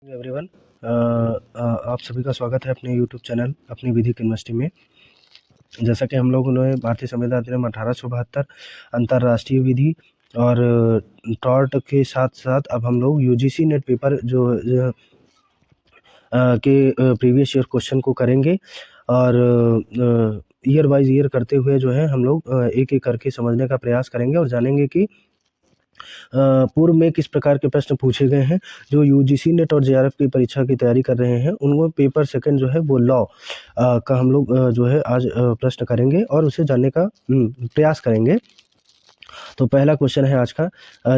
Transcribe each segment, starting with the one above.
Everyone, आप सभी का स्वागत है अपने यूट्यूब चैनल अपनी विधि यूनिवर्सिटी में। जैसा कि हम लोगों ने भारतीय संविधान अधिनियम 1872 अंतर्राष्ट्रीय विधि और टॉर्ट के साथ साथ अब हम लोग यूजीसी नेट पेपर के प्रीवियस ईयर क्वेश्चन को करेंगे और ईयर वाइज ईयर करते हुए जो है हम लोग एक एक करके समझने का प्रयास करेंगे और जानेंगे कि पूर्व में किस प्रकार के प्रश्न पूछे गए हैं। जो यूजीसी नेट और जेआरएफ की परीक्षा की तैयारी कर रहे हैं उनको पेपर सेकंड जो है वो लॉ का हम लोग जो है आज प्रश्न करेंगे और उसे जानने का प्रयास करेंगे। तो पहला क्वेश्चन है आज का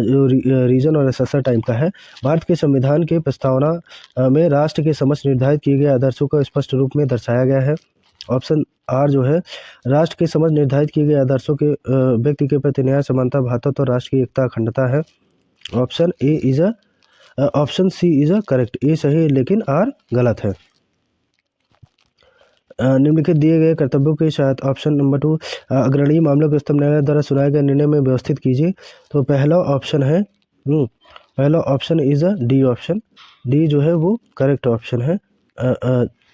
जो रीजन और एसेसर टाइम का है। भारत के संविधान के प्रस्तावना में राष्ट्र के समक्ष निर्धारित किए गए आदर्शों को स्पष्ट रूप में दर्शाया गया है। ऑप्शन आर जो है राष्ट्र के समक्ष निर्धारित किए गए आदर्शों के व्यक्ति के प्रति न्याय, समानता, भ्रातृत्व और राष्ट्र की एकता, अखंडता है। Option C is a correct. A सही है लेकिन आर गलत है। निम्नलिखित दिए गए कर्तव्यों के साथ ऑप्शन नंबर 2 अग्रणीय मामलों के उच्चतम न्यायालय द्वारा सुनाए गए निर्णय में व्यवस्थित कीजिए। तो पहला option is a D option. D जो है वो करेक्ट ऑप्शन है।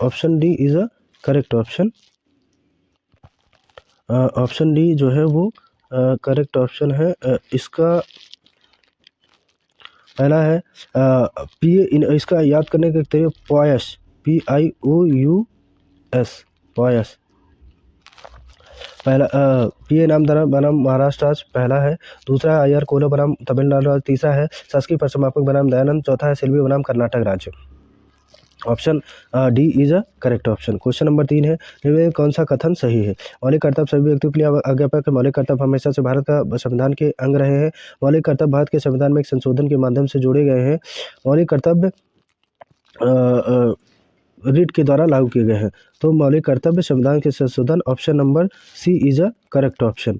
Option D is a correct option. Option D जो है वो करेक्ट ऑप्शन है। इसका पहला है इसका याद करने के तरीके पॉयस, PIOUS पॉयस। पहला पीए नाम बनाम महाराष्ट्र राज्य पहला है। दूसरा है IR कोलो बनाम तमिलनाडु राज्य। तीसरा है शासकीय परिसमापक बनाम दयानंद। चौथा है सिल्वी बनाम कर्नाटक राज्य। Option D is a correct option. Question number 3 है इनमें कौन सा कथन सही है। मौलिक कर्तव्य सभी व्यक्तियों के लिए आज्ञापक है। मौलिक कर्तव्य हमेशा से भारत का संविधान के अंग रहे हैं। मौलिक कर्तव्य भारत के संविधान में एक संशोधन के माध्यम से जोड़े गए हैं। मौलिक कर्तव्य रीट के द्वारा लागू किए गए हैं। तो मौलिक कर्तव्य संविधान के संशोधन option number C is a correct option.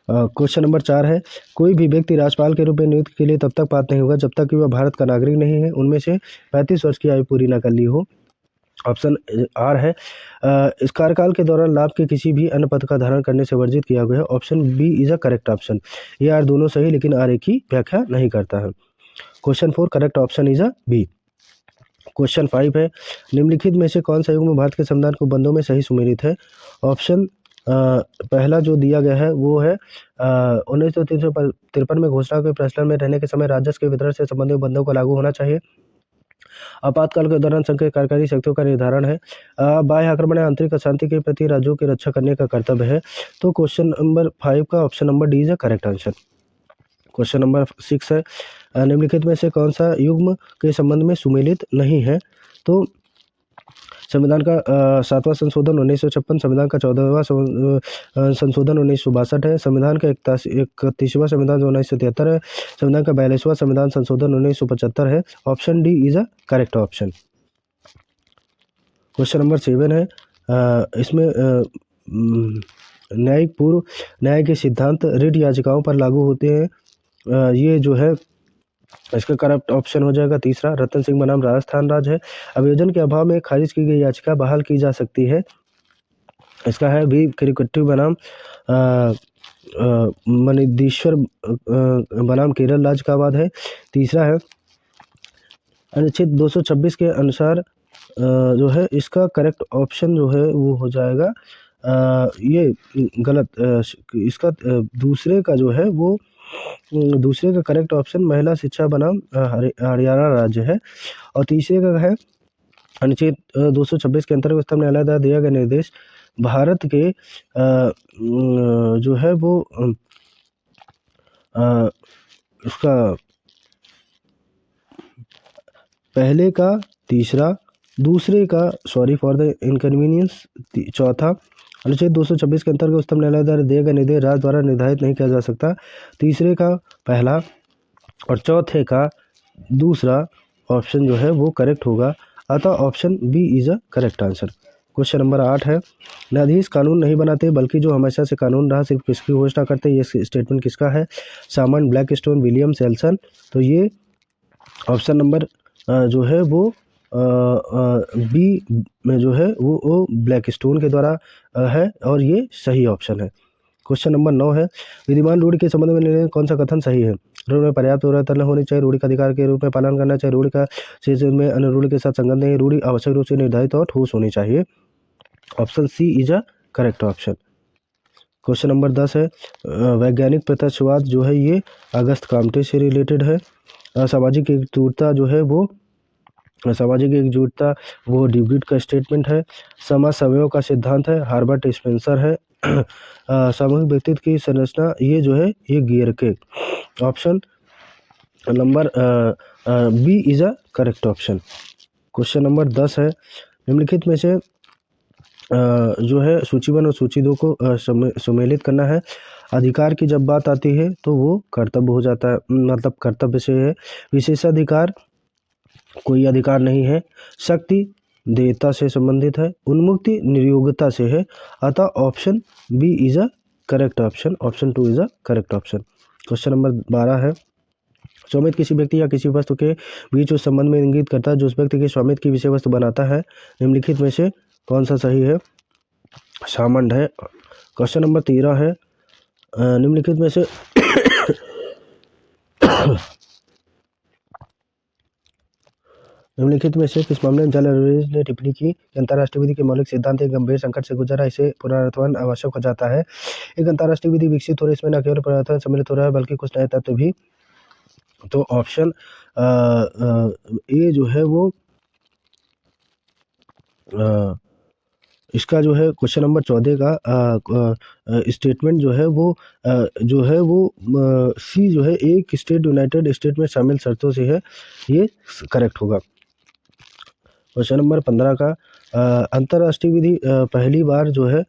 Question number 4 है कोई भी व्यक्ति राज्यपाल के रूप में नियुक्ति के लिए तब तक पात्र नहीं होगा जब तक कि वह भारत का नागरिक नहीं है, उनमें से 35 वर्ष की आयु पूरी न कर ली हो। ऑप्शन आर है इस कार्यकाल के दौरान लाभ के किसी भी अन्य पद का धारण करने से वर्जित किया गया है। Option B is a correct option. A R दोनों सही लेकिन आर एक ही व्याख्या नहीं करता है। Question 4 correct option is a B. क्वेश्चन 5 है निम्नलिखित में से कौन सा युग्म भारत के संविधान को बंदों में सही सुमेलित है। ऑप्शन पहला जो दिया गया है वो है 1953 में घोषणा के प्रचलन में रहने के समय राजस्व के वितरण से संबंधित बंदों को लागू होना चाहिए। आपातकाल के दौरान संघ की कार्यकारी शक्तियों का निर्धारण है। बाह्य आक्रमण या आंतरिक अशांति के प्रति राज्यों की रक्षा करने का कर्तव्य है। तो क्वेश्चन नंबर 5 का option number D is a correct answer. Question number 6 है निम्नलिखित में से कौन सा युग्म के संबंध में सुमेलित नहीं है। तो संविधान का 7वां संशोधन 1956, संविधान का 14वां संशोधन 1962 है, संविधान का 31वां संविधान 1973 है, संविधान का 42वां संविधान संशोधन 1975 है। Option D is a correct option. Question number 7 है इसमें न्यायिक पूर्व न्याय के सिद्धांत रिट याचिकाओं पर लागू होते हैं। ये जो है इसका करेक्ट ऑप्शन हो जाएगा तीसरा रतन सिंह बनाम राजस्थान राज्य है। अभियोजन के अभाव में खारिज की गई याचिका बहाल की जा सकती है। इसका है भी किरकुट्टी बनाम मनिदीश्वर बनाम केरल राज्य का वाद है। तीसरा है अनुच्छेद 226 के अनुसार जो है इसका करेक्ट ऑप्शन जो है वो हो जाएगा ये गलत इसका दूसरे का जो है वो दूसरे का करेक्ट ऑप्शन महिला शिक्षा बनाम हरियाणा राज्य है। और तीसरे का है अनुच्छेद 226 के अंतर्गत उच्चतम न्यायालय द्वारा दिया गया निर्देश भारत के जो है वो उसका पहले का तीसरा दूसरे का सॉरी फॉर द इनकन्वीनियंस चौथा अनुच्छेद 226 के अंतर्गत उच्चतम न्यायालय द्वारा दिए गए निर्देश राज्य द्वारा निर्धारित नहीं किया जा सकता। तीसरे का पहला और चौथे का दूसरा ऑप्शन जो है वो करेक्ट होगा, अतः option B is a correct answer. Question number 8 है न्यायाधीश कानून नहीं बनाते बल्कि जो हमेशा से कानून रहा सिर्फ किसकी घोषणा करते हैं। ये स्टेटमेंट किसका है। सामन, ब्लैकस्टोन, विलियम्स, एल्सन। तो ये ऑप्शन नंबर जो है वो बी में जो है वो ब्लैकस्टोन के द्वारा है और ये सही ऑप्शन है। क्वेश्चन नंबर 9 है, विद्यमान रूढ़ि के संबंध में निर्णय कौन सा कथन सही है? रूढ़ि में पर्याप्त विवरणता होनी चाहिए, रूढ़ि का अधिकार के रूप में पालन करना चाहिए, रूढ़ि का शेष में अन्य रूढ़ि के साथ संगत नहीं, रूढ़ि आवश्यक रूप से निर्धारित और ठोस होनी चाहिए। Option C is a correct option. Question number 10 है, वैज्ञानिक प्रत्यक्षवाद जो है ये अगस्त कामटे से रिलेटेड है। सामाजिक एकजुटता जो है वो ड्यूगिट का स्टेटमेंट है। समाज सवयव का सिद्धांत है, हार्बर्ट स्पेंसर है। सामूहिक व्यक्तित्व की संरचना ये जो है ये गियर के। Option number B is a correct option. Question number 10 है, निम्नलिखित में से जो है सूची 1 और सूची 2 को सम्मिलित करना है। अधिकार की जब बात आती है तो वो कर्तव्य हो जाता है, मतलब कर्तव्य से है। विशेषाधिकार कोई अधिकार नहीं है। शक्ति देयता से संबंधित है। उन्मुक्ति निर्योग्यता से है। अतः option B is a correct option. Option 2 is a correct option. Question number 12 है, स्वामित्व किसी व्यक्ति या किसी वस्तु के बीच उस संबंध में इंगित करता है जो उस व्यक्ति के स्वामित्व की विषय वस्तु बनाता है। निम्नलिखित में से कौन सा सही है? सामंड है। क्वेश्चन नंबर 13 है, निम्नलिखित में से किस मामले में जॉन एडवर्ड्स ने टिप्पणी की? अंतर्राष्ट्रीय विधि के मौलिक सिद्धांत एक गंभीर संकट से गुजरा, इसे पुनरुत्थान आवश्यक हो जाता है। एक अंतर्राष्ट्रीय विधि विकसित हो रही, इसमें न केवल पुनरुत्थान सम्मिलित हो रहा है बल्कि कुछ नए तत्व भी। तो ऑप्शन ए जो है वो इसका जो है क्वेश्चन नंबर 14 का स्टेटमेंट जो है वो सी जो है एक स्टेट यूनाइटेड स्टेट में शामिल शर्तों से है, ये करेक्ट होगा। क्वेश्चन नंबर 15 का अंतर्राष्ट्रीय विधि पहली बार जो है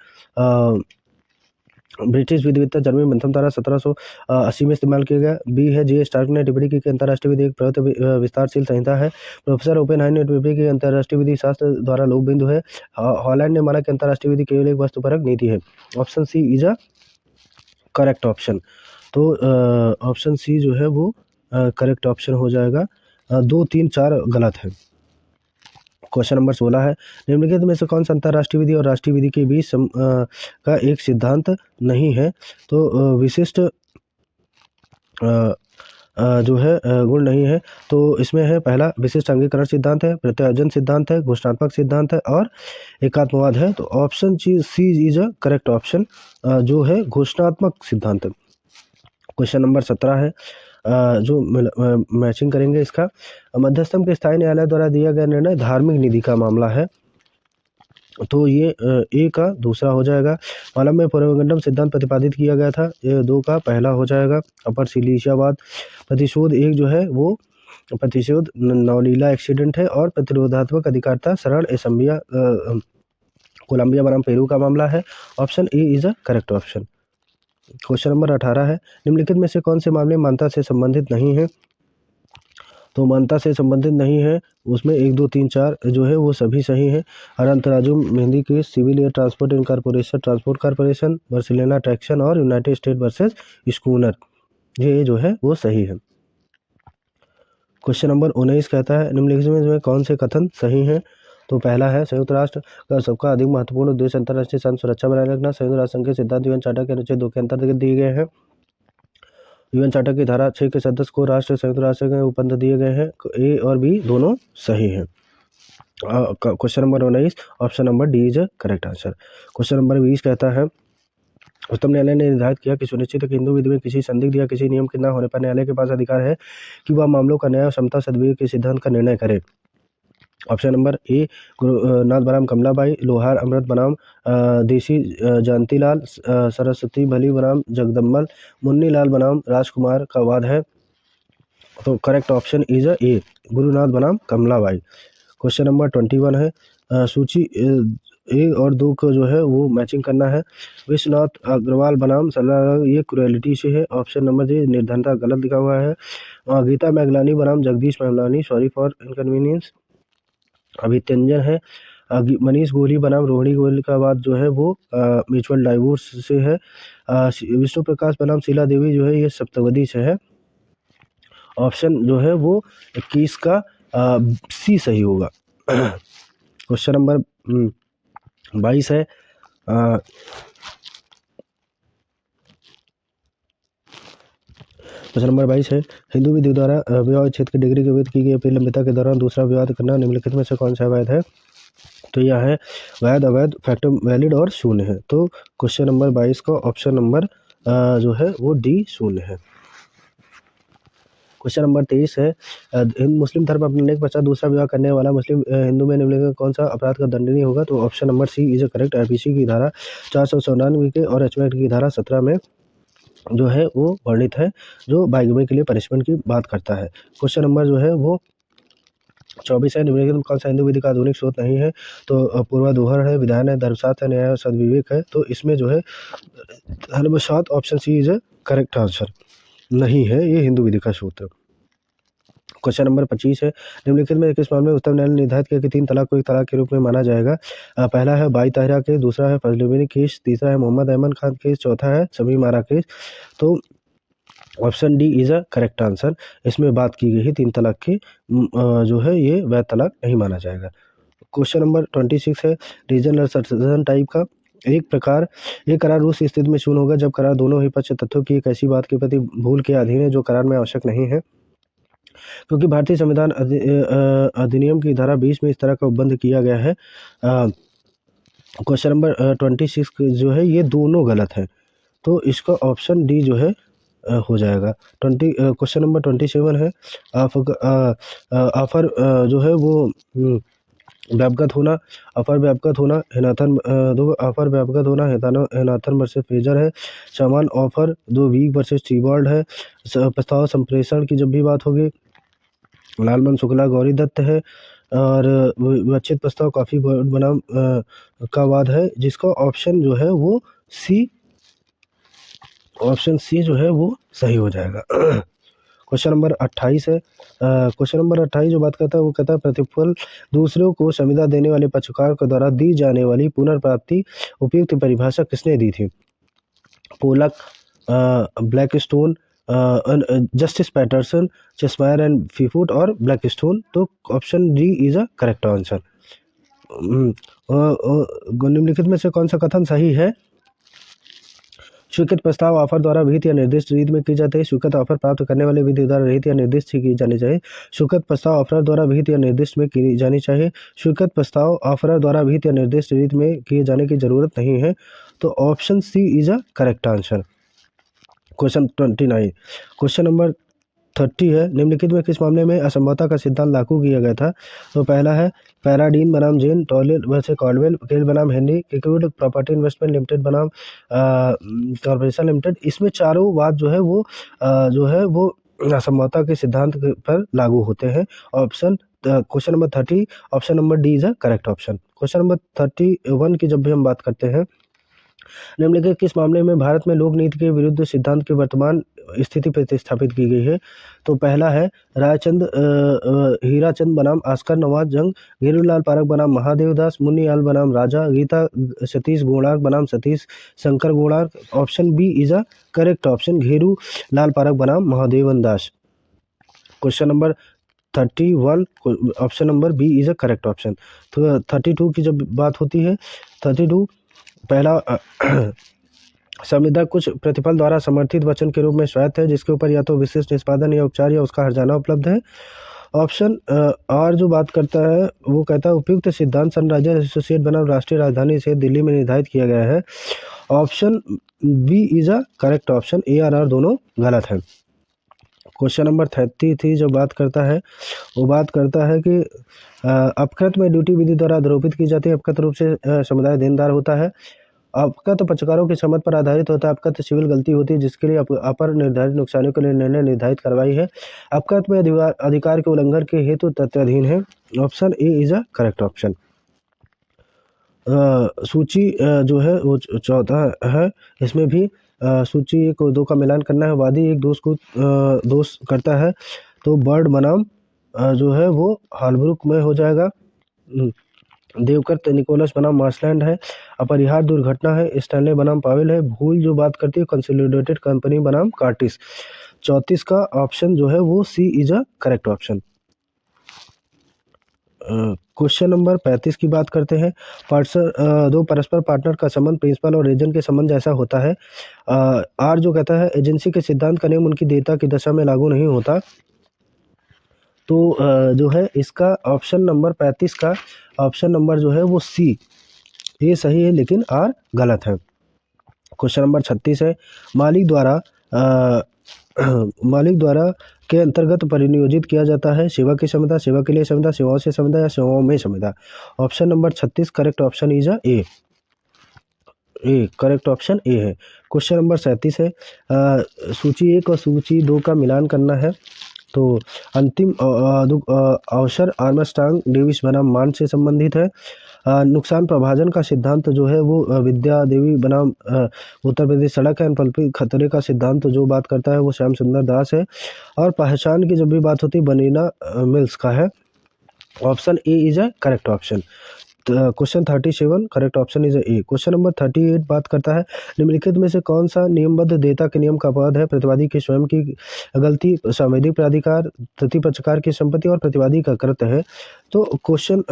ब्रिटिश विधिवेत्ता जर्मनी मंथम द्वारा 1780 में इस्तेमाल किया गया। बी है, जे स्टार्क ने टिप्पणी की कि अंतर्राष्ट्रीय विधि एक प्रयुक्त विस्तारशील संहिता है। प्रोफेसर ओपेनहाइमर ने टिप्पणी की अंतर्राष्ट्रीय विधि शास्त्र द्वारा लोक बिंदु है। हॉलैंड ने माना कि अंतर्राष्ट्रीय विधि केवल एक वस्तुपरक नीति है। Option C is a correct option. तो ऑप्शन सी जो है वो करेक्ट ऑप्शन हो जाएगा। 2, 3, 4 गलत है। क्वेश्चन नंबर 16 है, निम्नलिखित में से कौन सा अंतर्राष्ट्रीय विधि और राष्ट्रीय विधि के बीच का एक सिद्धांत नहीं है? तो विशिष्ट जो है गुण नहीं है। तो इसमें है, पहला विशिष्ट अंगीकरण सिद्धांत है, प्रत्यायोजन सिद्धांत है, घोषणात्मक सिद्धांत है और एकात्मवाद है। तो option C is a correct option, जो है घोषणात्मक सिद्धांत। क्वेश्चन नंबर 17 है, जो मैचिंग करेंगे इसका। मध्यस्थम के स्थायी न्यायालय द्वारा दिया गया निर्णय धार्मिक निधि का मामला है, तो ये ए का दूसरा हो जाएगा। मालम में पुनर्विगंडम सिद्धांत प्रतिपादित किया गया था, ये 2 का पहला हो जाएगा। अपर सिलीशियावाद। प्रतिशोध 1 जो है वो प्रतिशोध नवलीला एक्सीडेंट है और प्रतिरोधात्मक अधिकारता शरण एसम्बिया कोलंबिया बनाम पेरू का मामला है। Option A is a correct option. Question number 18 है, निम्नलिखित में से कौन से मामले मानता से संबंधित नहीं है? तो मानता से संबंधित नहीं है उसमें 1, 2, 3, 4 जो है वो सभी सही है। अनंतराजुम मेहंदी case, civil air transport incorporation transport corporation, Barcelona traction और यूनाइटेड स्टेट वर्सेस स्कूनर, ये जो है वो सही है। क्वेश्चन नंबर 19 कहता है, निम्नलिखित में कौन से कथन सही हैं? तो पहला है, संयुक्त राष्ट्र का सबका अधिक महत्वपूर्ण उद्देश्य अंतर्राष्ट्रीय शांति सुरक्षा बनाए रखना। संयुक्त राष्ट्र संघ के सिद्धांत यूएन चार्टर के अनुच्छेद 2 के अंतर्गत दिए गए हैं। यूएन चार्टर की धारा 6 के सदस्य को राष्ट्र संयुक्त राष्ट्र के उपबंध दिए गए हैं। ए और बी दोनों सही हैं। Question number 19 option number D is correct answer. Question number 20 कहता है, उच्चतम न्यायालय ने निर्धारित किया कि सुनिश्चित है कि हिंदू विधि में किसी संदिग्ध या किसी नियम के न होने पर न्यायालय के पास अधिकार है कि वह मामलों का न्याय और समता सद्विवेक के सिद्धांत का निर्णय करे। ऑप्शन नंबर ए, गुरुनाथ बनाम कमलाबाई, लोहार अमृत बनाम देसी जानतीलाल, सरस्वती भली बनाम जगदम्बल, मुन्नी लाल बनाम राजकुमार का वाद है। तो करेक्ट ऑप्शन इज ए, गुरुनाथ बनाम कमलाबाई। क्वेश्चन नंबर 21 है, सूची 1 और 2 को जो है वो मैचिंग करना है। विश्वनाथ अग्रवाल बनाम सलाह, ये क्रुएलिटी से है। ऑप्शन नंबर जी निर्धनता गलत लिखा हुआ है। गीता मैगलानी बनाम जगदीश मैगलानी, सॉरी फॉर इनकन्वीनियंस, अभित्यंजन है। मनीष गोली बनाम रोहिणी गोयल का बात जो है वो म्यूचुअल डाइवोर्स से है। विष्णु प्रकाश बनाम शीला देवी जो है ये सप्तवदी से है। ऑप्शन जो है वो 21 का सी सही होगा। क्वेश्चन नंबर 22 है, क्वेश्चन नंबर 22 है, हिंदू विधि द्वारा विवाह विच्छेद की डिग्री की विधि की गई अपनी लंबिता के दौरान दूसरा विवाह करना निम्नलिखित में से कौन सा वैध है? तो यह है वैध, अवैध, फैक्टम वैलिड और शून्य है। तो क्वेश्चन नंबर 22 का ऑप्शन नंबर जो है वो डी शून्य है। क्वेश्चन नंबर 23 है, मुस्लिम धर्म अपनाने के पश्चात दूसरा विवाह करने वाला मुस्लिम हिंदू में निम्नलिखित कौन सा अपराध का दंडनीय होगा? तो option number C is correct. IPC की धारा 497 के और एचएच की धारा 17 में जो है वो वर्णित है, जो बाइगमी के लिए पनिशमेंट की बात करता है। क्वेश्चन नंबर जो है वो 24 है, निम्नलिखित में कौन सा हिंदू विधि का आधुनिक स्रोत नहीं है? तो पूर्वादोहर है, विधान है, धर्मशास्त्र है, न्याय और सद्विवेक है। तो इसमें जो है धर्मशास्त्र option C is correct answer, नहीं है ये हिंदू विधि का स्रोत। क्वेश्चन नंबर 25 है, निम्नलिखित में किस मामले में उच्चतम न्यायालय ने निर्धारित किया कि 3 तलाक को एक तलाक के रूप में माना जाएगा? पहला है बाई ताहिरा केस, दूसरा है फजलुद्दीन केस, तीसरा है मोहम्मद अहमद खान केस, चौथा है समी मारा केस। तो option D is correct answer. इसमें बात की गई है 3 तलाक की, जो है ये वैध तलाक नहीं माना जाएगा। क्वेश्चन नंबर 26 है, रीजनल ससेशन टाइप का एक करार उस स्थिति में शून्य होगा जब करार दोनों ही पक्ष तथ्यों की एक ऐसी बात के प्रति भूल के अधीन है जो करार में आवश्यक नहीं है, क्योंकि भारतीय संविधान अधिनियम की धारा 20 में इस तरह का उपबंध किया गया है। क्वेश्चन नंबर 26 जो है ये दोनों गलत है, तो इसका ऑप्शन डी जो है हो जाएगा। क्वेश्चन नंबर 27 है, ऑफर जो है वो व्यापगत होना, अपर व्यापगत होना, हेनाथन अपर व्यापगत होना, हेनाथन वर्सेस फ्रेजर है। समान ऑफर दो वीक वर्सेस टीबॉल्ड है। प्रस्ताव संप्रेषण की जब भी बात होगी लालमन शुक्ला गौरी दत्त है। और विवक्षित प्रस्ताव काफी बनाम का वाद है, जिसका ऑप्शन जो है वो सी, ऑप्शन सी जो है वो सही हो जाएगा। क्वेश्चन नंबर 28 है, क्वेश्चन नंबर 28 जो बात करता है वो कहता है प्रतिफल दूसरों को संविदा देने वाले पक्षकार के द्वारा दी जाने वाली पुनर्प्राप्ति उपयुक्त परिभाषा किसने दी थी? Pollock, Blackstone, justice Paterson, Cheshire and Fifoot और ब्लैकस्टोन। तो option D is a correct answer. निम्नलिखित में से कौन सा कथन सही है? स्वीकृत प्रस्ताव ऑफर द्वारा विहित या निर्दिष्ट रीति में की जाती है। स्वीकृत ऑफर प्राप्त करने वाले विधि द्वारा रहित या निर्दिष्ट की जानी चाहिए। स्वीकृत प्रस्ताव ऑफर द्वारा विहित या निर्दिष्ट में की जानी चाहिए। स्वीकृत प्रस्ताव ऑफर द्वारा विहित या निर्दिष्ट रीति में किए जाने की जरूरत नहीं है। तो option C is a correct answer. Question 29, question number 30 है, निम्नलिखित में किस मामले में असंभवता का सिद्धांत लागू किया गया था? तो पहला है पैराडीन बनाम जेन, टॉयलेट वर्सेस कॉल्डवेल, केल बनाम Henry, equity property investment limited बनाम कॉर्पोरेशन लिमिटेड। इसमें चारों बात जो है वो असंभवता के सिद्धांत पर लागू होते हैं। Option question number 30 option number D is a correct option. Question number 31 की जब भी हम बात करते हैं, निम्नलिखित किस मामले में भारत में लोक नीति के विरुद्ध सिद्धांत की वर्तमान स्थिति प्रतिस्थापित की गई है? तो पहला है रायचंद हीराचंद बनाम आस्कर नवाज जंग, घेरूलाल पारक बनाम महादेव दास, मुन्नीलाल बनाम राजा, गीता सतीश गोणार्क बनाम Satish Shankar Gonark. Option B is a correct option, Gheru Lal Parak बनाम Mahadevan Das. Question number 31 option number B is a correct option. तो 32 की जब बात होती है, 32 पहला संविदा कुछ प्रतिफल द्वारा समर्थित वचन के रूप में स्वायत्त है, जिसके ऊपर या तो विशिष्ट निष्पादन या उपचार या उसका हर्जाना उपलब्ध है। ऑप्शन आर जो बात करता है वो कहता है उपयुक्त सिद्धांत सनराइजर्स एसोसिएट बनाम राष्ट्रीय राजधानी से दिल्ली में निर्धारित किया गया है। Option B is a correct option, A और आर दोनों गलत है। क्वेश्चन नंबर 33 जो बात करता है वो बात करता है कि अपकृत में ड्यूटी विधि द्वारा आरोपित की जाती है। अपकृत रूप से समुदाय देनदार होता है। अपकृत पक्षकारों की सहमति पर आधारित होता है। अपकृत सिविल गलती होती है जिसके लिए अपर निर्धारित नुकसानों के लिए निर्णय निर्धारित कार्रवाई है। अपकृत में अधिकार के उल्लंघन के हेतु तथ्याधीन है। Option A is a correct option. सूची जो है वो चौथा है, इसमें भी सूची 1 और 2 का मिलान करना है। वादी एक दोष को दोष करता है, तो बर्ड बनाम जो है वो हालब्रुक में हो जाएगा। देवकर्त निकोलस बनाम मार्सलैंड है। अपरिहार्य दुर्घटना है, स्टैनले बनाम पावेल है। भूल जो बात करती है कंसोलिडेटेड कंपनी बनाम कार्टिस। 34 का ऑप्शन जो है वो C is a correct option. Question number 35 की बात करते हैं। दो परस्पर पार्टनर का संबंध प्रिंसिपल और एजेंट के संबंध जैसा होता है। आर जो कहता है एजेंसी के सिद्धांत का नियम उनकी देयता की दशा में लागू नहीं होता। तो जो है इसका ऑप्शन नंबर 35 का ऑप्शन नंबर जो है वो सी, ये सही है लेकिन आर गलत है। क्वेश्चन नंबर 36 है। मालिक द्वारा मालिक द्वारा के अंतर्गत परिनियोजित किया जाता है सेवा की क्षमता, सेवा के लिए क्षमता, सेवाओं से क्षमता या सेवाओं में क्षमता। Option number 36 correct option is A, correct option A है। क्वेश्चन नंबर 37 है। सूची 1 और सूची 2 का मिलान करना है। तो अंतिम अवसर आर्मस्ट्रांग डेविस बनाम मान से संबंधित है। नुकसान प्रभाजन का सिद्धांत जो है वो विद्या देवी बनाम उत्तर प्रदेश सड़क है। अनपल्पित खतरे का सिद्धांत जो बात करता है वो श्याम सुंदर दास है। और पहचान की जब भी बात होती है बनीना मिल्स का है। Option A is a correct option. Question 37 correct option is A. Question number 38 बात करता है निम्नलिखित में से कौन सा नियमबद्ध देयता के नियम का अपवाद है। प्रतिवादी की स्वयं की गलती, संवैधिक प्राधिकार, तृतीय की संपत्ति और प्रतिवादी का कृत्य है। तो क्वेश्चन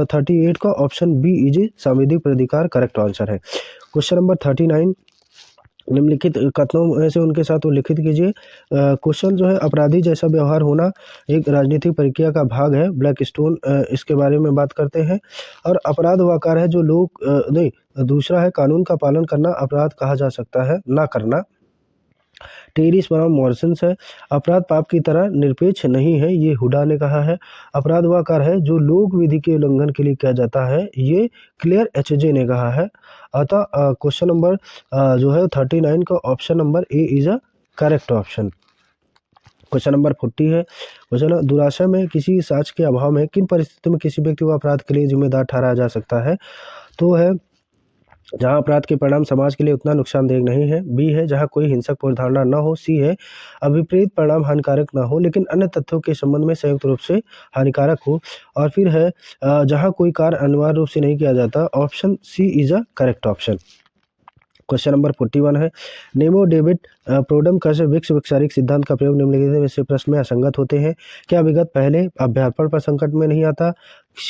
38 का ऑप्शन बी इज संवैधिक प्राधिकार करेक्ट आंसर है। क्वेश्चन नंबर 39 निम्नलिखित कथनों में से उनके साथ उल्लिखित कीजिए। क्वेश्चन जो है अपराधी जैसा व्यवहार होना एक राजनीतिक प्रक्रिया का भाग है। ब्लैक स्टोन इसके बारे में बात करते हैं। और अपराध वह कार्य है जो लोग नहीं, दूसरा है कानून का पालन करना अपराध कहा जा सकता है, ना करना। टेरिस बनाम मॉरिसन है। अपराध पाप की तरह निरपेक्ष नहीं है, ये हुडा ने कहा है। अपराध वह कार्य है जो लोक विधि के उल्लंघन के लिए किया जाता है, ये क्लियर एचजे ने कहा है। अतः क्वेश्चन नंबर जो है 39 का option number A is a correct option. Question number 40 है। क्वेश्चन दुराशा में किसी साक्ष्य के अभाव में किन परिस्थितियों में किसी व्यक्ति को अपराध के लिए जिम्मेदार ठहराया जा सकता है। तो है जहां अपराध के परिणाम समाज के लिए उतना नुकसानदेह नहीं है। बी है जहां कोई हिंसक पूर्वधारणा न हो। सी है अभिप्रेत परिणाम हानिकारक न हो लेकिन अन्य तथ्यों के संबंध में संयुक्त रूप से हानिकारक हो। और फिर है जहां कोई कार्य अनिवार्य रूप से नहीं किया जाता। Option C is a correct option. Question number 41 है। नेमो डेविड प्रोडम का विक्षारिक सिद्धांत का प्रयोग निम्नलिखित में से प्रश्न में असंगत होते हैं। क्या विगत पहले अभ्यापन पर संकट में नहीं आता।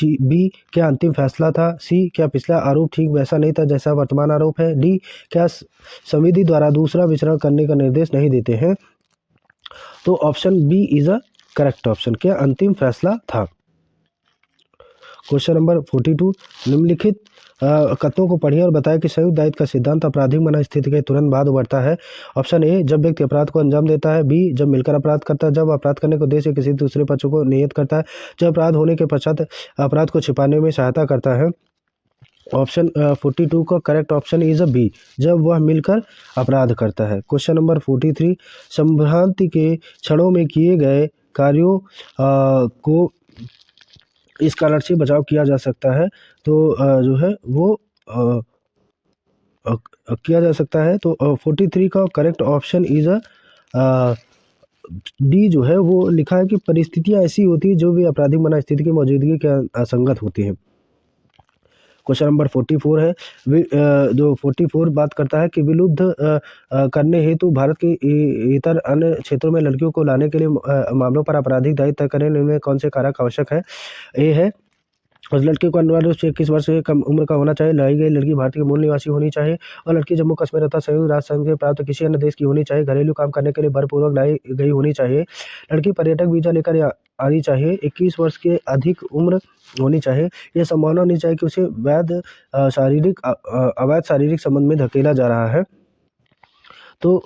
बी क्या अंतिम फैसला था। सी क्या पिछला आरोप ठीक वैसा नहीं था जैसा वर्तमान आरोप है। डी क्या संविधि द्वारा दूसरा विचरण करने का निर्देश नहीं देते हैं। तो option B is a correct option, क्या अंतिम फैसला था। क्वेश्चन नंबर 42 निम्नलिखित कथनों को पढ़िए और बताएं कि संयुक्त दायित्व का सिद्धांत आपराधिक मनस्थिति के तुरंत बाद उभरता है। ऑप्शन ए जब व्यक्ति अपराध को अंजाम देता है। बी जब मिलकर अपराध करता है। जब अपराध करने के उद्देश्य किसी दूसरे पक्ष को नियत करता है। जब अपराध होने के पश्चात अपराध को छिपाने में सहायता करता है। ऑप्शन 42 का correct option is a B, जब वह मिलकर अपराध करता है। क्वेश्चन नंबर 43 संभ्रांति के क्षणों में किए गए कार्यों को इस कारण से बचाव किया जा सकता है। तो जो है वो किया जा सकता है। तो 43 का correct option is a D जो है वो लिखा है कि परिस्थितियां ऐसी होती है जो भी आपराधिक मनस्थिति की मौजूदगी के असंगत होती है। क्वेश्चन नंबर 44 है। जो 44 बात करता है कि विलुप्त करने हेतु भारत के इतर अन्य क्षेत्रों में लड़कियों को लाने के लिए मामलों पर आपराधिक दायित्व तय करने में कौन से कारक आवश्यक है। ए है उस लड़के को अनिवार्य रूप से 21 वर्ष से कम उम्र का होना चाहिए। लाई गई लड़की भारतीय मूल निवासी होनी चाहिए और लड़की जम्मू कश्मीर तथा संयुक्त राष्ट्र संघ से प्राप्त किसी अन्य देश की होनी चाहिए। घरेलू काम करने के लिए बलपूर्वक लाई गई होनी चाहिए। लड़की पर्यटक वीजा लेकर आनी चाहिए। 21 वर्ष के अधिक उम्र होनी चाहिए। यह संभावना होनी चाहिए कि उसे अवैध शारीरिक संबंध में धकेला जा रहा है। तो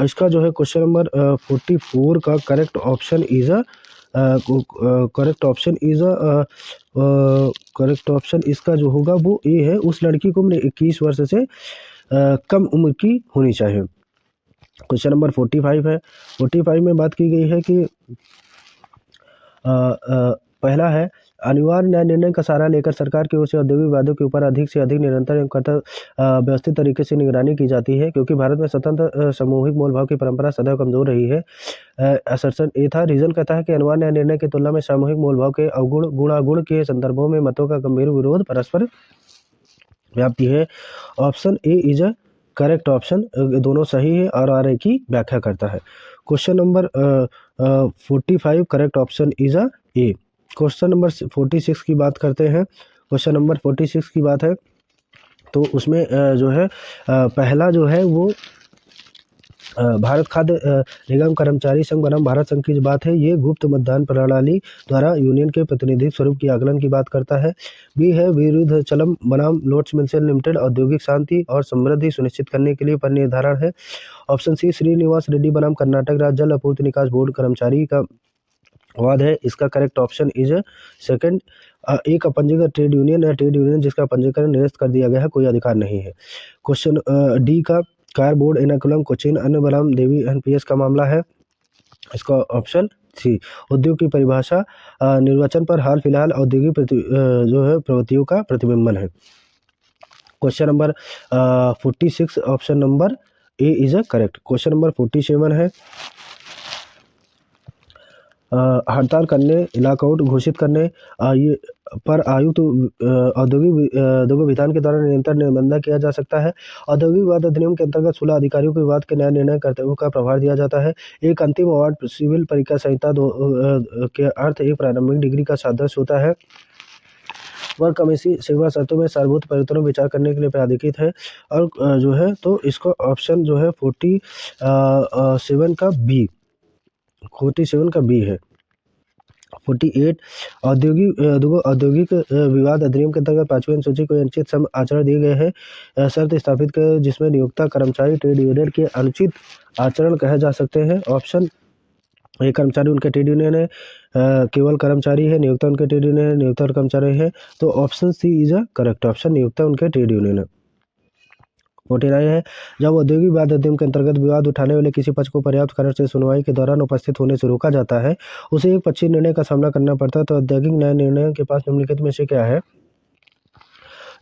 इसका जो है क्वेश्चन नंबर 44 का correct option is correct option is correct option इसका जो होगा वो ए है। उस लड़की को 21 वर्ष से कम उम्र की होनी चाहिए। क्वेश्चन नंबर 45 है। 45 में बात की गई है कि पहला है अनिवार्य न्याय निर्णय का सहारा लेकर सरकार की ओर से औद्योगिक विवादों के ऊपर अधिक से अधिक निरंतर एवं व्यवस्थित तरीके से निगरानी की जाती है क्योंकि भारत में स्वतंत्र सामूहिक मोलभाव की परंपरा सदैव कमजोर रही है। असर्शन ए था। रीजन कहता है कि अनिवार्य न्याय निर्णय की तुलना में सामूहिक मोलभाव के अवगुण गुणागुण के संदर्भों में मतों का गंभीर विरोध परस्पर व्याप्ति है। Option A is a correct option, दोनों सही है और आर की व्याख्या करता है। Question number 45 correct option is a A. Question number 46 की बात करते हैं। क्वेश्चन नंबर 46 की बात है तो उसमें जो है पहला जो है वो भारत खाद्य निगम कर्मचारी संघ बनाम भारत संघ की जो बात है ये गुप्त मतदान प्रणाली द्वारा यूनियन के प्रतिनिधि स्वरूप की आकलन की बात करता है। बी है विरुद्धचलम बनाम लोट्स मिल्सन लिमिटेड औद्योगिक शांति और समृद्धि सुनिश्चित करने के लिए पर निर्धारण है। ऑप्शन सी श्रीनिवास रेड्डी बनाम कर्नाटक राज्य जल आपूर्ति निकास बोर्ड कर्मचारी का वाद है। इसका करेक्ट ऑप्शन इज सेकंड। एक अपंजीकृत ट्रेड यूनियन या ट्रेड यूनियन जिसका पंजीकरण निरस्त कर दिया गया है, कोई अधिकार नहीं है। क्वेश्चन डी का कार बोर्ड एर्नाकुलम कोचीन अन्य बनाम देवी एनपीएस का मामला है। इसका ऑप्शन सी। उद्योग की परिभाषा निर्वचन पर हाल फिलहाल औद्योगिक जो है प्रवृत्तियों का प्रतिबिंबन है। Question number 46 option number A is a correct. Question number 47 है हड़ताल करने लॉकआउट घोषित करने ये पर आयुक्त औद्योगिक विधान के द्वारा निरंतर निबंधन किया जा सकता है। औद्योगिक विवाद अधिनियम के अंतर्गत 16 अधिकारियों को विवाद के न्याय निर्णय कर्तव्यों का प्रभार दिया जाता है। एक अंतिम अवार्ड सिविल परीक्षा संहिता के अर्थ एक प्रारंभिक डिग्री का सादृश्य होता है। वर्क कमेटी सेवा शर्तों में सार्वभौमिक परिवर्तनों विचार करने के लिए प्राधिकृत है। और जो है तो इसका ऑप्शन जो है 47 का बी 47 का बी है। 48 औद्योगिक विवाद अधिनियम के अंतर्गत 5वीं अनुसूची को अनुचित सम आचरण दिए गए हैं। शर्त स्थापित कर जिसमें नियोक्ता कर्मचारी ट्रेड यूनियन के अनुचित आचरण कहे जा सकते हैं। ऑप्शन ए कर्मचारी उनके ट्रेड यूनियन है, केवल कर्मचारी है, नियोक्ता उनके ट्रेड यूनियन है, नियोक्ता और कर्मचारी है। तो option C is a correct option, नियोक्ता उनके ट्रेड यूनियन है। 49 है जब औद्योगिक विवाद अधिनियम के अंतर्गत विवाद उठाने वाले किसी पक्ष को पर्याप्त कारण से सुनवाई के दौरान उपस्थित होने से रोका जाता है, उसे एक पक्षीय निर्णय का सामना करना पड़ता है। तो औद्योगिक न्याय निर्णय के पास निम्नलिखित में से क्या है?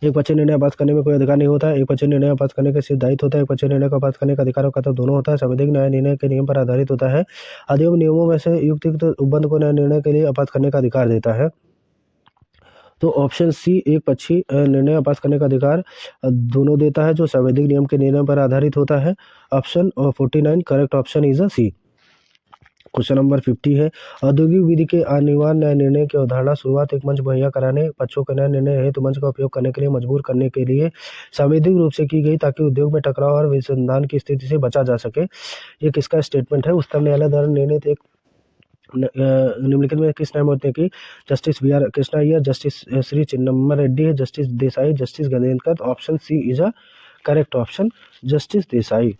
एक पक्षीय निर्णय पास करने में कोई अधिकार नहीं होता है। एक पक्षीय निर्णय पास करने का सिर्फ दायित्व होता है। एक पक्षीय निर्णय का पास करने का अधिकार और कर्तव्य दोनों होता है। संवैधानिक न्याय निर्णय के नियम पर आधारित होता है। अधिनियम नियमों में से युक्त उपबंध को न्याय निर्णय के लिए आपात करने का अधिकार देता है। तो ऑप्शन सी एक पक्षी निर्णय पास करने का अधिकार दोनों देता है जो संवैधानिक नियम के निर्णय पर आधारित होता है। Option 49 correct option is a C. Question number 50 है औद्योगिक विधि के अनिवार्य न्याय निर्णय की अवधारणा शुरुआत एक मंच मुहैया कराने पक्षों के न्याय निर्णय हेतु मंच का उपयोग करने के लिए मजबूर करने के लिए संवैधानिक रूप से की गई ताकि उद्योग में टकराव और विसंधान की स्थिति से बचा जा सके। ये किसका स्टेटमेंट है? उच्चतम न्यायालय द्वारा निर्णित एक निम्नलिखित में किस न्यायमूर्ति ने की? Justice B R Krishna Iyer, justice Shri Chidambaram Reddy है, justice Desai, justice Gajendra. Option C is a correct option, justice Desai.